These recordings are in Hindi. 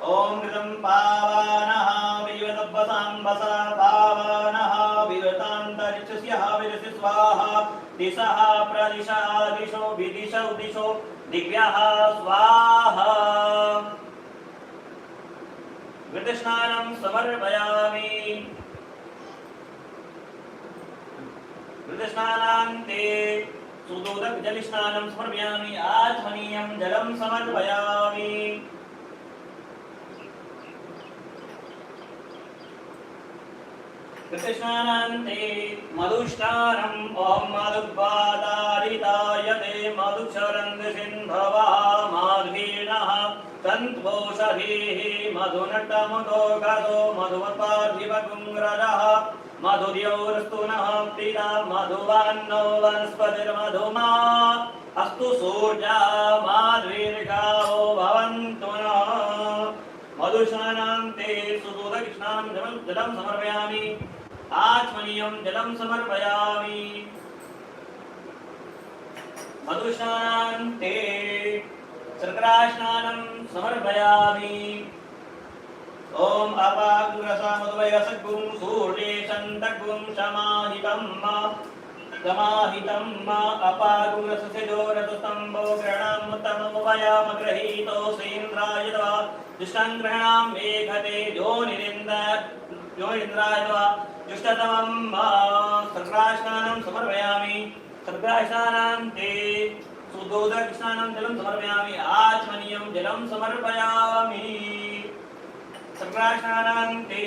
ओम ऋतं पावानः विवदब्बसाम्बसा पावानः विवतान्तरिक्षस्यः विरसि स्वाहा दिशः प्रदिशा दिशो विदिशौ दिशो दिव्यः स्वाहा घृतस्नानं समर्पयामि घृतस्नानान्ते सुदोदक जलस्नानं समर्पयामि आचमनीयं जलं समर्पयामि कृष्णानन्ते मधुष्टानम् ॐ मधुपादारितायते मधुक्षरङ्गसिन्धवः माध्वीनः सन्तोषधीः मधुनट्टमुदोगतो मधुमत्पार्थिवपुङ्ग्रजः मधुद्यौरस्तुनः प्रीता मधुवान्नो वनस्पतिर्मधुमा अस्तु सूर्या माध्वीर्गावो भवन्तु नः मधुस्नानान्ते सुदोदकस्नानं जलं समर्पयामि आचमनीयं जलं समर्पयामि मधुस्नानान्ते शर्करास्नानं समर्पयामि ॐ अपाग्रसा मधुवयसद्गुं सूर्येशन्तगुं समाहितं अपागुरससिजोरतस्तम्भो ग्रहणमुत्तममुपयामगृहीतो सेन्द्राय तव दुष्टं ग्रहणां मेघते योनिन्द्राय तव जुष्टतमं शर्करास्नानं समर्पयामि शर्करास्नानान्ते सुदोदकस्नानं जलं समर्पयामि आचमनीयं जलं समर्पयामि शर्करास्नानान्ते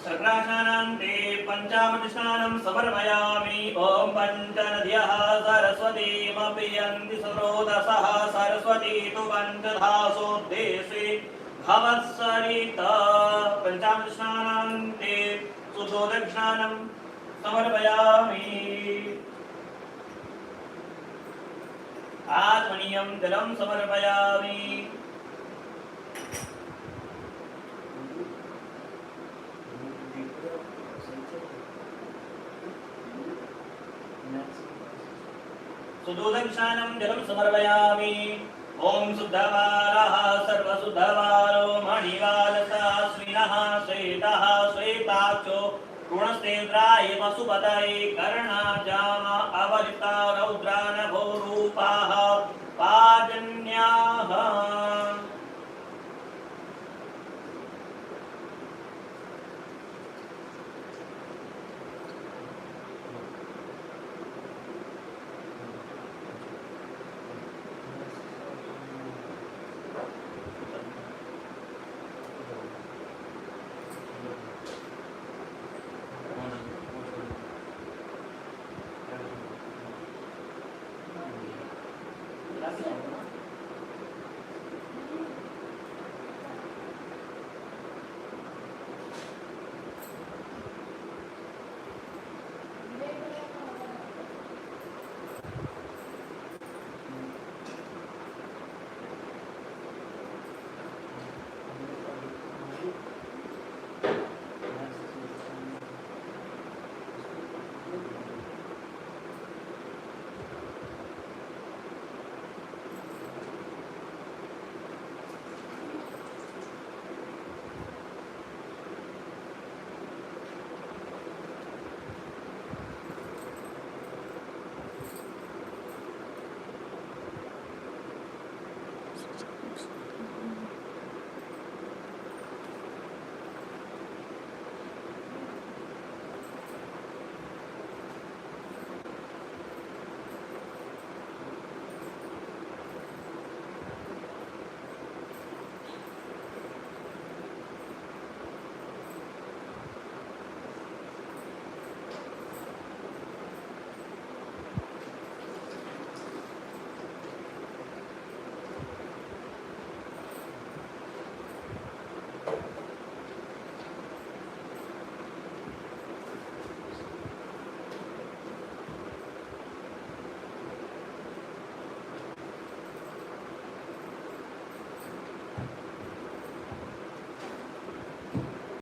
शर्करास्नानान्ते पञ्चामृतस्नानं समर्पयामि ॐ पञ्चनद्यः सरस्वतीमपि यन्ति स्रोतसः सरस्वती तु पञ्चधासोद्देशे भवत्सरिता पञ्चामृतस्नानान्ते सुदोदकस्नानं समर्पयामि आचमनीयं जलं समर्पयामि सुदोदकस्नानं जलं समर्पयामि ॐ शुद्धवारः सर्वशुद्धवारो मणिवालसाश्विनः श्वेतः श्वेताक्षो गुणस्तेन्द्राय पशुपतये कर्णाजाम अवलिता रौद्रानभो